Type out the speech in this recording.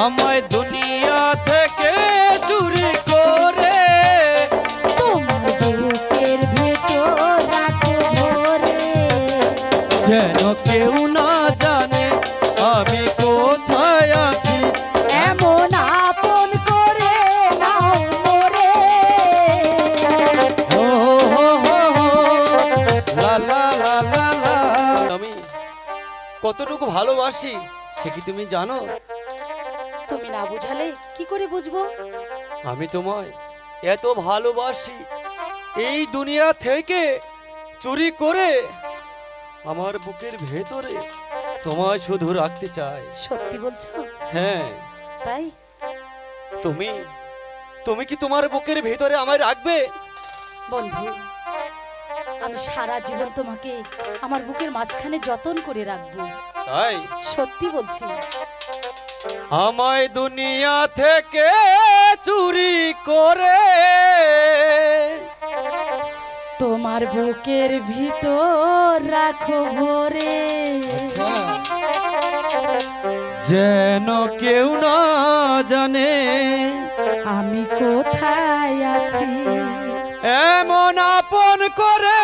আমায় দুনিয়া থেকে চুরি করে তোমার বুকের ভেতর রাখো ভরে, যেন কেউ না জানে আমি কোথায় আছি। এমন আপন করে নাও মোরে। ও হো হো হো, লা লা লা লা লা। আমি কতটুকু ভালোবাসি সে কি তুমি জানো? তুমি না বুঝালে কি করে বুঝবো? আমি তোমায় এত ভালোবাসি, এই দুনিয়া থেকে চুরি করে আমার বুকের ভেতরে তোমায় শুধু রাখতে চাই। সত্যি বলছো? হ্যাঁ। তাই তুমি তুমি কি তোমার বুকের ভেতরে আমায় রাখবে? বন্ধু, আমি সারা জীবন তোমাকে আমার বুকের মাঝখানে যতন করে রাখবো। তাই সত্যি বলছি। আমায় দুনিয়া থেকে চুরি করে তোমার বুকের ভিতর রাখো ভরে, যেন কেউ না জানে আমি কোথায় আছি। এমন আপন করে